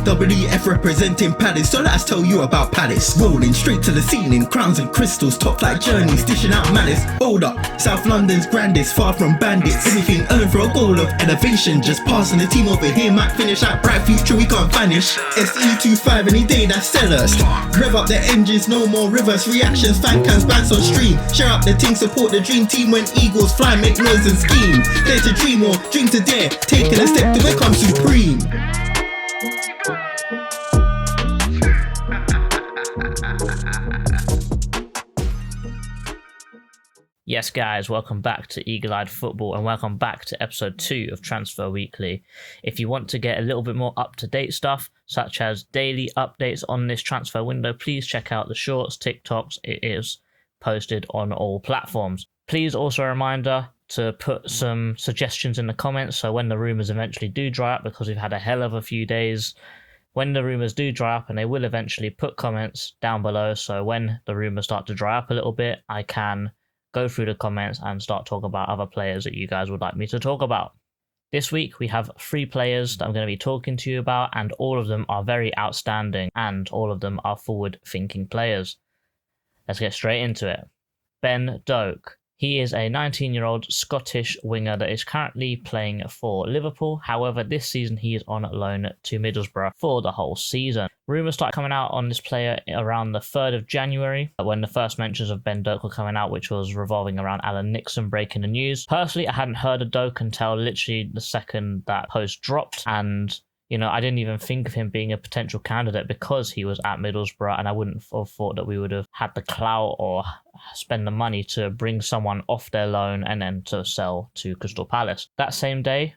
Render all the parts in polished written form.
WEF representing Palace, so let's tell you about Palace. Rolling straight to the ceiling, crowns and crystals, top like journeys, dishing out malice. Hold up, South London's grandest, far from bandits. Anything earned for a goal of elevation, just passing the team over here might finish out. Bright future we can't vanish. SE25 any day, that's sellers. Rev up the engines, no more reverse reactions. Fan cams, bands on stream. Share up the team, support the dream team when eagles fly, make noise and scheme. Dare to dream or dream to dare, taking a step to become supreme. Yes guys, welcome back to Eagle-Eyed Football and welcome back to episode 2 of Transfer Weekly. If you want to get a little bit more up-to-date stuff, such as daily updates on this transfer window, please check out the shorts, TikToks. It is posted on all platforms. Please also a reminder to put some suggestions in the comments, so when the rumours eventually do dry up, because we've had a hell of a few days, when the rumours do dry up, and they will eventually, put comments down below, so when the rumours start to dry up a little bit, I can go through the comments and start talking about other players that you guys would like me to talk about. This week we have 3 players that I'm going to be talking to you about, and all of them are very outstanding and all of them are forward-thinking players. Let's get straight into it. Ben Doak. He is a 19-year-old Scottish winger that is currently playing for Liverpool. However, this season he is on loan to Middlesbrough for the whole season. Rumours started coming out on this player around the 3rd of January, when the first mentions of Ben Doak were coming out, which was revolving around Alan Nixon breaking the news. Personally, I hadn't heard of Doak until literally the second that post dropped, and I didn't even think of him being a potential candidate because he was at Middlesbrough, and I wouldn't have thought that we would have had the clout or spend the money to bring someone off their loan and then to sell to Crystal Palace. That same day,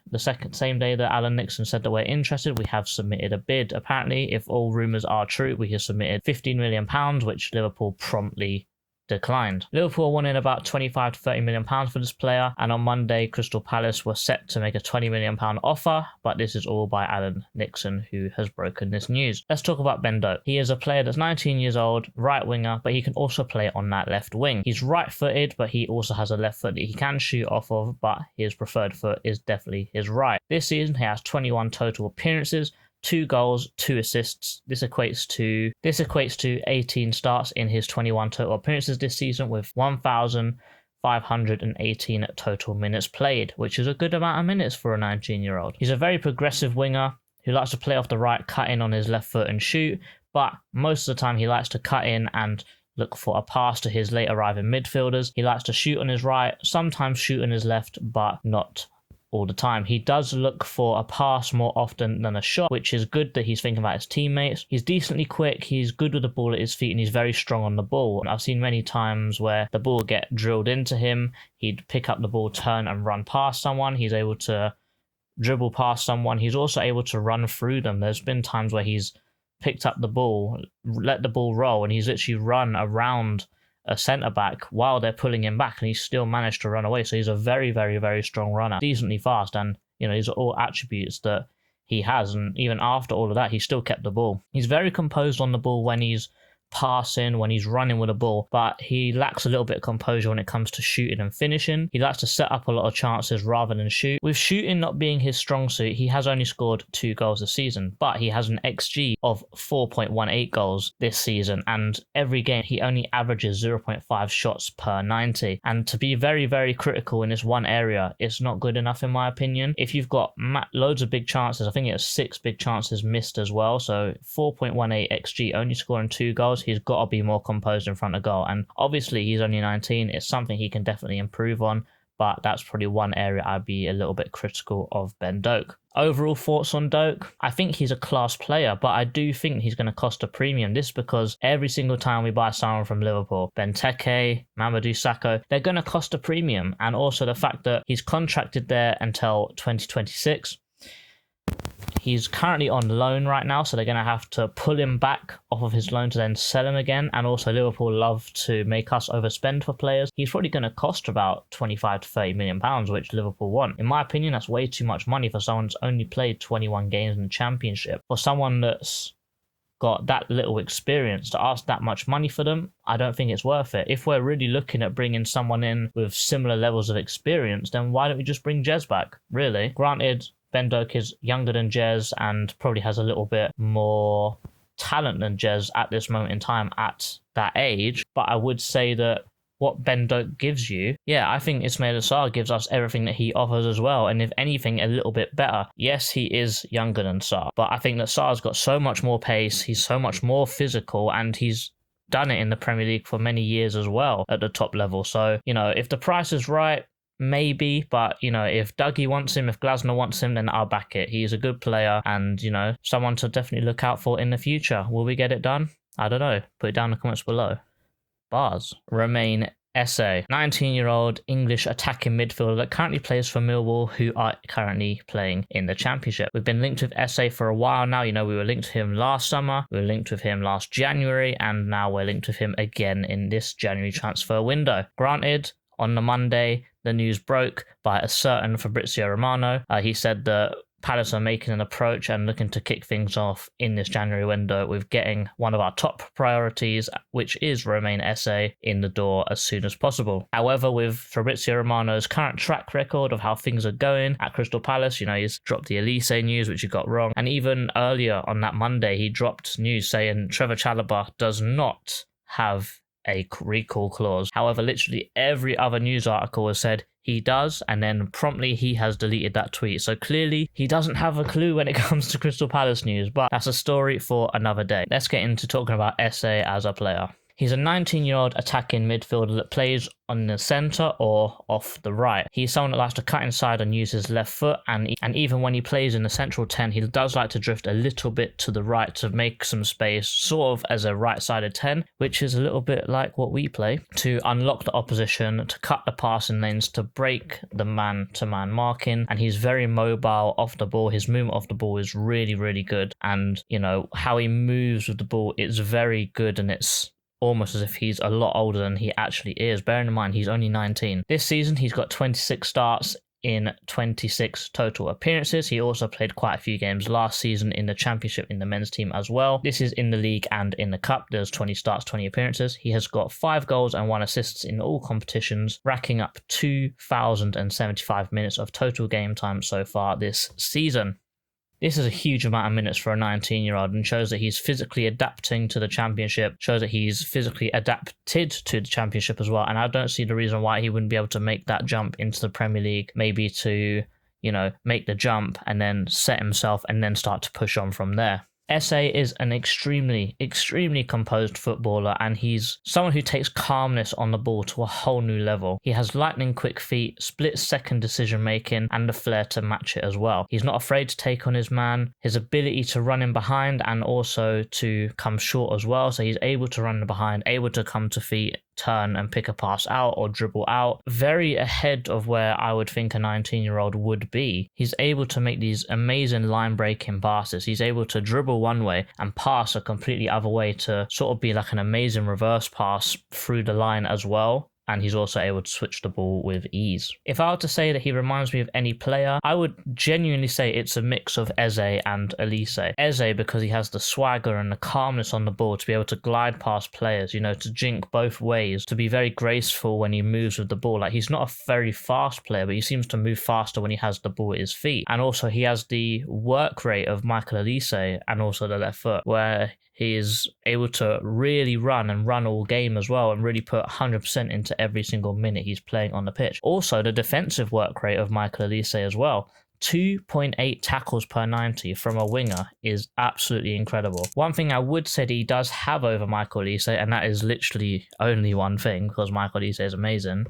same day that Alan Nixon said that we're interested, we have submitted a bid. Apparently, if all rumours are true, we have submitted £15 million, which Liverpool promptly declined. Liverpool wanted about £25 to £30 million for this player, and on Monday Crystal Palace were set to make a £20 million offer, but this is all by Alan Nixon, who has broken this news. Let's talk about Ben Doak. He is a player that's 19 years old, right winger, but he can also play on that left wing. He's right footed, but he also has a left foot that he can shoot off of, but his preferred foot is definitely his right. This season he has 21 total appearances, 2 goals, 2 assists. This equates to 18 starts in his 21 total appearances this season, with 1,518 total minutes played, which is a good amount of minutes for a 19-year-old. He's a very progressive winger who likes to play off the right, cut in on his left foot and shoot, but most of the time he likes to cut in and look for a pass to his late arriving midfielders. He likes to shoot on his right, sometimes shoot on his left, but not all the time. He does look for a pass more often than a shot, which is good that he's thinking about his teammates. He's decently quick, he's good with the ball at his feet, and he's very strong on the ball. I've seen many times where the ball get drilled into him, he'd pick up the ball, turn and run past someone. He's able to dribble past someone. He's also able to run through them. There's been times where he's picked up the ball, let the ball roll, and he's literally run around a centre-back while they're pulling him back, and he's still managed to run away. So he's a very, very, very strong runner, decently fast, and these are all attributes that he has, and even after all of that, he still kept the ball. He's very composed on the ball when he's passing, when he's running with the ball, but he lacks a little bit of composure when it comes to shooting and finishing. He likes to set up a lot of chances rather than shoot. With shooting not being his strong suit, he has only scored 2 goals this season, but he has an XG of 4.18 goals this season, and every game he only averages 0.5 shots per 90. And to be very, very critical in this one area, it's not good enough in my opinion. If you've got loads of big chances, I think it's 6 big chances missed as well, so 4.18 XG, only scoring 2 goals, he's got to be more composed in front of goal. And obviously he's only 19, it's something he can definitely improve on, but that's probably one area I'd be a little bit critical of Ben Doak. Overall thoughts on Doak? I think he's a class player, but I do think he's going to cost a premium. This is because every single time we buy someone from Liverpool, Benteke, Mamadou Sakho, they're going to cost a premium. And also the fact that he's contracted there until 2026. He's currently on loan right now, so they're going to have to pull him back off of his loan to then sell him again. And also Liverpool love to make us overspend for players. He's probably going to cost about 25 to 30 million pounds, which Liverpool want. In my opinion, that's way too much money for someone who's only played 21 games in the Championship. For someone that's got that little experience, to ask that much money for them, I don't think it's worth it. If we're really looking at bringing someone in with similar levels of experience, then why don't we just bring Jez back? Really? Granted, Ben Doak is younger than Jez and probably has a little bit more talent than Jez at this moment in time at that age. But I would say that what Ben Doak gives you, yeah, I think Ismaila Sarr gives us everything that he offers as well. And if anything, a little bit better. Yes, he is younger than Sarr, but I think that Sarr's got so much more pace. He's so much more physical, and he's done it in the Premier League for many years as well at the top level. So, if the price is right, maybe, but if Dougie wants him, if Glasner wants him, then I'll back it. He's a good player and someone to definitely look out for in the future. Will we get it done? I don't know. Put it down in the comments below. Bars. Romain Esse, 19-year-old English attacking midfielder that currently plays for Millwall, who are currently playing in the Championship. We've been linked with Esse for a while now. We were linked with him last summer, we were linked with him last January, and now we're linked with him again in this January transfer window. Granted, on the Monday, the news broke by a certain Fabrizio Romano. He said that Palace are making an approach and looking to kick things off in this January window with getting one of our top priorities, which is Romain Esse, in the door as soon as possible. However, with Fabrizio Romano's current track record of how things are going at Crystal Palace, he's dropped the Elise news, which he got wrong. And even earlier on that Monday, he dropped news saying Trevor Chalobah does not have a recall clause. However, literally every other news article has said he does, and then promptly he has deleted that tweet. So clearly he doesn't have a clue when it comes to Crystal Palace news, but that's a story for another day. Let's get into talking about Esse as a player. He's a 19-year-old attacking midfielder that plays on the centre or off the right. He's someone that likes to cut inside and use his left foot, and even when he plays in the central 10, he does like to drift a little bit to the right to make some space, sort of as a right-sided 10, which is a little bit like what we play, to unlock the opposition, to cut the passing lanes, to break the man-to-man marking, and he's very mobile off the ball. His movement off the ball is really, really good, and how he moves with the ball is very good, and it's almost as if he's a lot older than he actually is, bearing in mind he's only 19. This season he's got 26 starts in 26 total appearances. He also played quite a few games last season in the Championship in the men's team as well. This is in the league and in the cup. There's 20 starts, 20 appearances. He has got 5 goals and 1 assist in all competitions, racking up 2,075 minutes of total game time so far this season. This is a huge amount of minutes for a 19-year-old and shows that he's physically adapting to the Championship, shows that he's physically adapted to the Championship as well. And I don't see the reason why he wouldn't be able to make that jump into the Premier League, maybe to, make the jump and then set himself and then start to push on from there. Esse is an extremely, extremely composed footballer, and he's someone who takes calmness on the ball to a whole new level. He has lightning quick feet, split-second decision-making, and the flair to match it as well. He's not afraid to take on his man, his ability to run in behind and also to come short as well. So he's able to run in behind, able to come to feet, turn and pick a pass out or dribble out, very ahead of where I would think a 19-year-old would be. He's able to make these amazing line-breaking passes. He's able to dribble one way and pass a completely other way to sort of be like an amazing reverse pass through the line as well. And he's also able to switch the ball with ease. If I were to say that he reminds me of any player, I would genuinely say it's a mix of Eze and Elise. Eze because he has the swagger and the calmness on the ball to be able to glide past players, to jink both ways, to be very graceful when he moves with the ball. Like, he's not a very fast player, but he seems to move faster when he has the ball at his feet. And also he has the work rate of Michael Elise and also the left foot, where he is able to really run all game as well and really put 100% into every single minute he's playing on the pitch. Also, the defensive work rate of Michael Elise as well. 2.8 tackles per 90 from a winger is absolutely incredible. One thing I would say that he does have over Michael Elise, and that is literally only one thing because Michael Elise is amazing.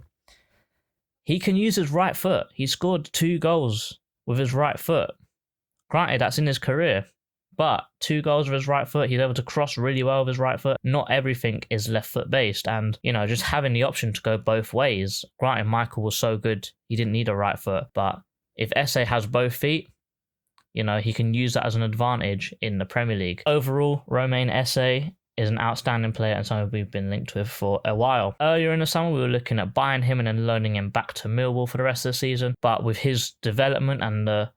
He can use his right foot. He scored 2 goals with his right foot. Granted, that's in his career. But 2 goals with his right foot, he's able to cross really well with his right foot. Not everything is left foot based, and just having the option to go both ways. Granted, Michael was so good he didn't need a right foot, but if Esse has both feet, he can use that as an advantage in the Premier League. Overall, Romain Esse is an outstanding player and someone we've been linked with for a while. Earlier in the summer, we were looking at buying him and then loaning him back to Millwall for the rest of the season, but with his development and the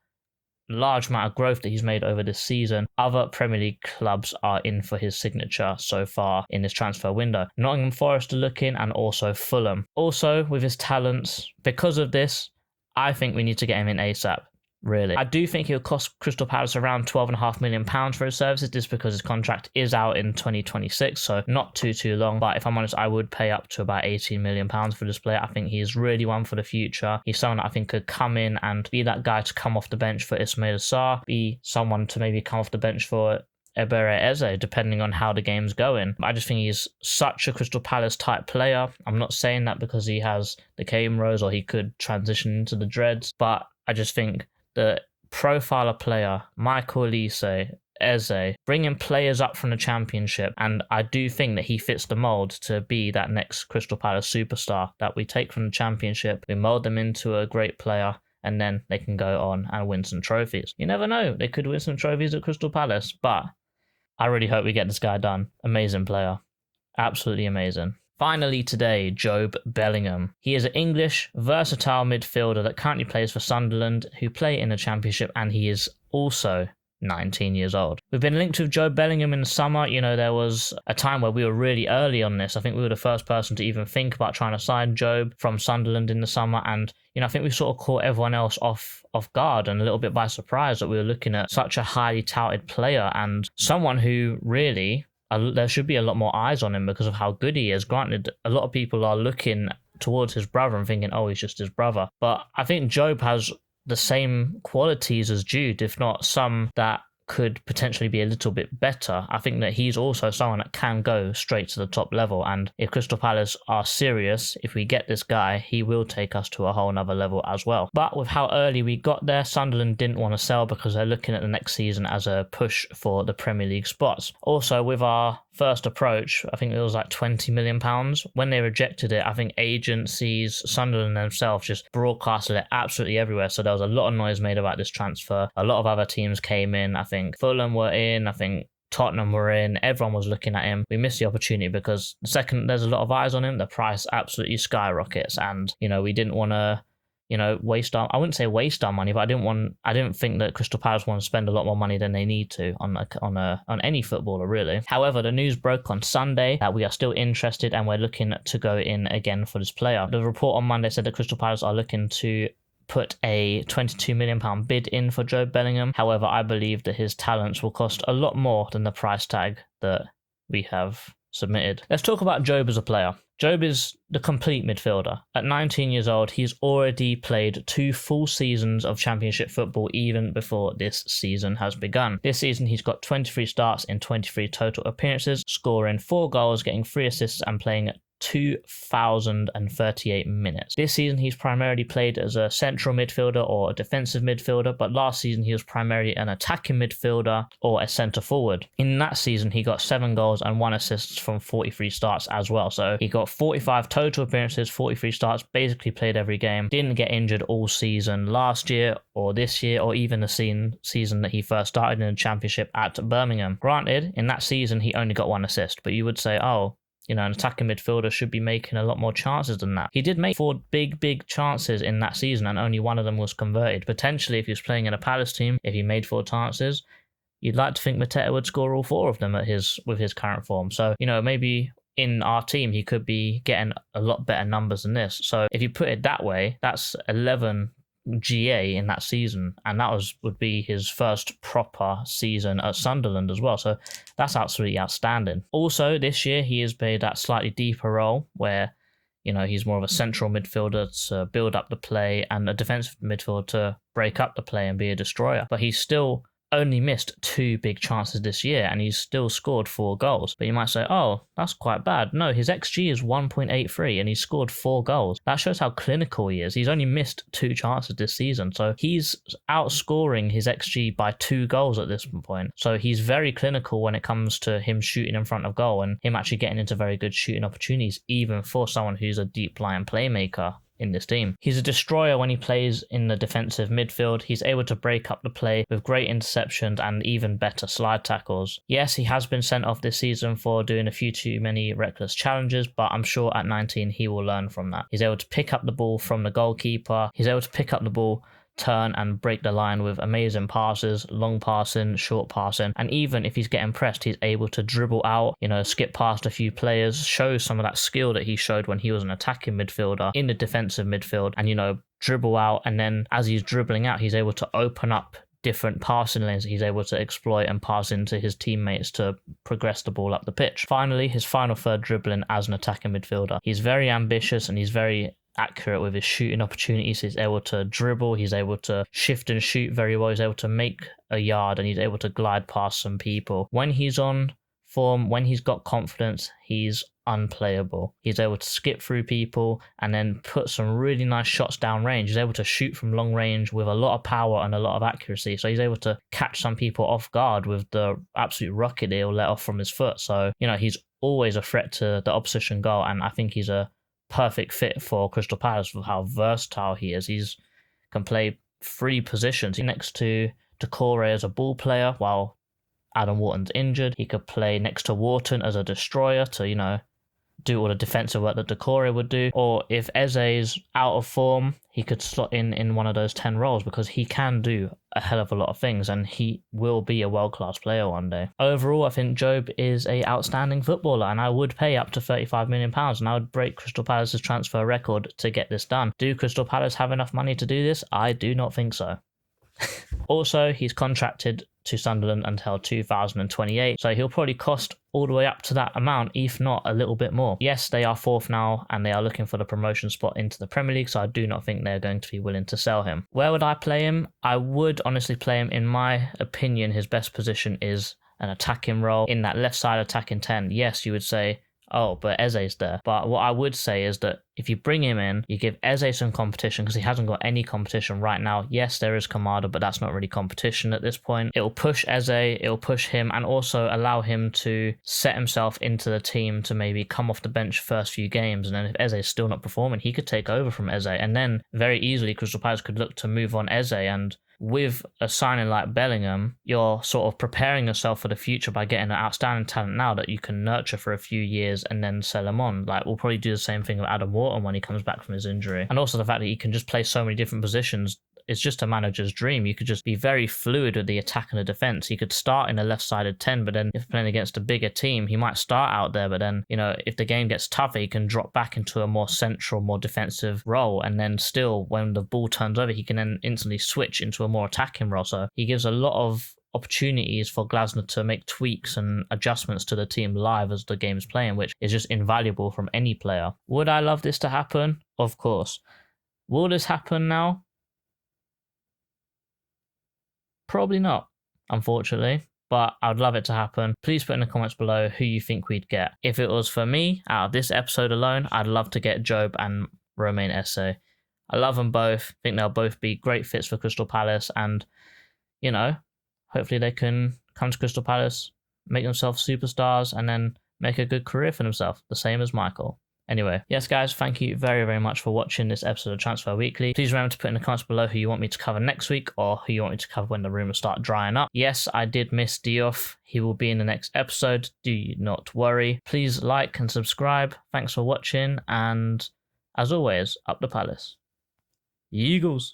large amount of growth that he's made over this season, other Premier League clubs are in for his signature so far in this transfer window. Nottingham Forest are looking, and also Fulham. Also, with his talents, because of this, I think we need to get him in ASAP. really. I do think he'll cost Crystal Palace around £12.5 million for his services, just because his contract is out in 2026, so not too long. But if I'm honest, I would pay up to about £18 million for this player. I think he's really one for the future. He's someone that I think could come in and be that guy to come off the bench for Ismail Sarr, be someone to maybe come off the bench for Ebere Eze, depending on how the game's going. I just think he's such a Crystal Palace type player. I'm not saying that because he has the Cane Rose or he could transition into the Dreads, but I just think the profile of player, Michael Olise, Eze, bringing players up from the Championship, and I do think that he fits the mould to be that next Crystal Palace superstar that we take from the Championship, we mould them into a great player, and then they can go on and win some trophies. You never know, they could win some trophies at Crystal Palace, but I really hope we get this guy done. Amazing player. Absolutely amazing. Finally today, Jobe Bellingham. He is an English, versatile midfielder that currently plays for Sunderland, who play in the Championship, and he is also 19 years old. We've been linked with Jobe Bellingham in the summer. You know, there was a time where we were really early on this. I think we were the first person to even think about trying to sign Jobe from Sunderland in the summer, and you know, I think we sort of caught everyone else off guard and a little bit by surprise that we were looking at such a highly touted player and someone who really, there should be a lot more eyes on him because of how good he is. Granted, a lot of people are looking towards his brother and thinking, oh, he's just his brother. But I think Jobe has the same qualities as Jude, if not some that could potentially be a little bit better. I think that he's also someone that can go straight to the top level, and if Crystal Palace are serious, if we get this guy, he will take us to a whole nother level as well. But with how early we got there, Sunderland didn't want to sell because they're looking at the next season as a push for the Premier League spots. Also, with our first approach, I think it was like £20 million. When they rejected it, I think agencies, Sunderland themselves, just broadcasted it absolutely everywhere. So there was a lot of noise made about this transfer. A lot of other teams came in. I think Fulham were in. I think Tottenham were in. Everyone was looking at him. We missed the opportunity because the second there's a lot of eyes on him, the price absolutely skyrockets. And, you know, we didn't want to, you know, I wouldn't say waste our money, but I didn't think that Crystal Palace want to spend a lot more money than they need to on any footballer, really. However, the news broke on Sunday that we are still interested and we're looking to go in again for this player. The report on Monday said that Crystal Palace are looking to put a £22 million bid in for Jobe Bellingham. However, I believe that his talents will cost a lot more than the price tag that we have submitted. Let's talk about Jobe as a player. Jobe is the complete midfielder. At 19 years old, he's already played 2 full seasons of Championship football even before this season has begun. This season, he's got 23 starts in 23 total appearances, scoring 4 goals, getting 3 assists and playing 2,038 minutes. This season, he's primarily played as a central midfielder or a defensive midfielder, but last season he was primarily an attacking midfielder or a centre forward. In that season, he got 7 goals and 1 assist from 43 starts as well. So he got 45 total appearances, 43 starts, basically played every game, didn't get injured all season last year or this year or even the season that he first started in the Championship at Birmingham. Granted, in that season, he only got 1 assist, but you would say, oh, you know, an attacking midfielder should be making a lot more chances than that. He did make 4 big chances in that season and only 1 of them was converted. Potentially, if he was playing in a Palace team, if he made 4 chances, you'd like to think Mateta would score all 4 of them with his current form. So, you know, maybe in our team, he could be getting a lot better numbers than this. So if you put it that way, that's 11 GA in that season, and that would be his first proper season at Sunderland as well, so that's absolutely outstanding. Also this year he has played that slightly deeper role where, you know, he's more of a central midfielder to build up the play and a defensive midfielder to break up the play and be a destroyer, but he's still only missed 2 big chances this year and he's still scored 4 goals. But you might say, oh, that's quite bad. No, his XG is 1.83 and he's scored 4 goals. That shows how clinical he is. He's only missed 2 chances this season, so he's outscoring his XG by 2 goals at this point. So he's very clinical when it comes to him shooting in front of goal and him actually getting into very good shooting opportunities, even for someone who's a deep line playmaker in this team. He's a destroyer when he plays in the defensive midfield. He's able to break up the play with great interceptions and even better slide tackles. Yes, he has been sent off this season for doing a few too many reckless challenges, but I'm sure at 19 he will learn from that. He's able to pick up the ball from the goalkeeper. He's able to pick up the ball, turn and break the line with amazing passes, long passing, short passing, and even if he's getting pressed, he's able to dribble out, you know, skip past a few players, show some of that skill that he showed when he was an attacking midfielder in the defensive midfield, and, you know, dribble out, and then as he's dribbling out, he's able to open up different passing lanes he's able to exploit and pass into his teammates to progress the ball up the pitch. Finally, his final third dribbling as an attacking midfielder. He's very ambitious and he's very accurate with his shooting opportunities. He's able to dribble, he's able to shift and shoot very well, he's able to make a yard, and he's able to glide past some people. When he's on form, when he's got confidence, he's unplayable. He's able to skip through people and then put some really nice shots down range. He's able to shoot from long range with a lot of power and a lot of accuracy. So he's able to catch some people off guard with the absolute rocket he'll let off from his foot. So, he's always a threat to the opposition goal, and I think he's a perfect fit for Crystal Palace with how versatile he is. He's can play 3 positions. Next to Decore as a ball player while Adam Wharton's injured. He could play next to Wharton as a destroyer to, do all the defensive work that Decore would do. Or if Eze's out of form, he could slot in one of those 10 roles, because he can do a hell of a lot of things and he will be a world-class player one day. Overall, I think Jobe is a outstanding footballer, and I would pay up to £35 million, and I would break Crystal Palace's transfer record to get this done. Do Crystal Palace have enough money to do this? I do not think so. Also, he's contracted to Sunderland until 2028, so he'll probably cost all the way up to that amount, if not a little bit more. Yes, they are 4th now and they are looking for the promotion spot into the Premier League, so I do not think they're going to be willing to sell him. Where would I play him? I would honestly play him, in my opinion, his best position is an attacking role in that left side attacking 10. Yes, you would say, oh, but Eze's there. But what I would say is that if you bring him in, you give Eze some competition, because he hasn't got any competition right now. Yes, there is Kamada, but that's not really competition at this point. It'll push Eze, it'll push him, and also allow him to set himself into the team to maybe come off the bench first few games. And then if Eze is still not performing, he could take over from Eze. And then very easily, Crystal Palace could look to move on Eze. And with a signing like Bellingham, you're sort of preparing yourself for the future by getting an outstanding talent now that you can nurture for a few years and then sell him on. Like, we'll probably do the same thing with Adam Wharton when he comes back from his injury. And also the fact that he can just play so many different positions. It's just a manager's dream. You could just be very fluid with the attack and the defense. He could start in a left-sided 10, but then if playing against a bigger team, he might start out there, but then, if the game gets tougher, he can drop back into a more central, more defensive role, and then still, when the ball turns over, he can then instantly switch into a more attacking role. So he gives a lot of opportunities for Glasner to make tweaks and adjustments to the team live as the game's playing, which is just invaluable from any player. Would I love this to happen? Of course. Will this happen now? Probably not, unfortunately, but I'd love it to happen. Please put in the comments below who you think we'd get. If it was for me, out of this episode alone, I'd love to get Jobe and Romain Esse. I love them both. I think they'll both be great fits for Crystal Palace, and, hopefully they can come to Crystal Palace, make themselves superstars, and then make a good career for themselves, the same as Michael. Anyway, yes guys, thank you very, very much for watching this episode of Transfer Weekly. Please remember to put in the comments below who you want me to cover next week, or who you want me to cover when the rumours start drying up. Yes, I did miss Diouf. He will be in the next episode. Do not worry. Please like and subscribe. Thanks for watching, and as always, up the Palace. Eagles!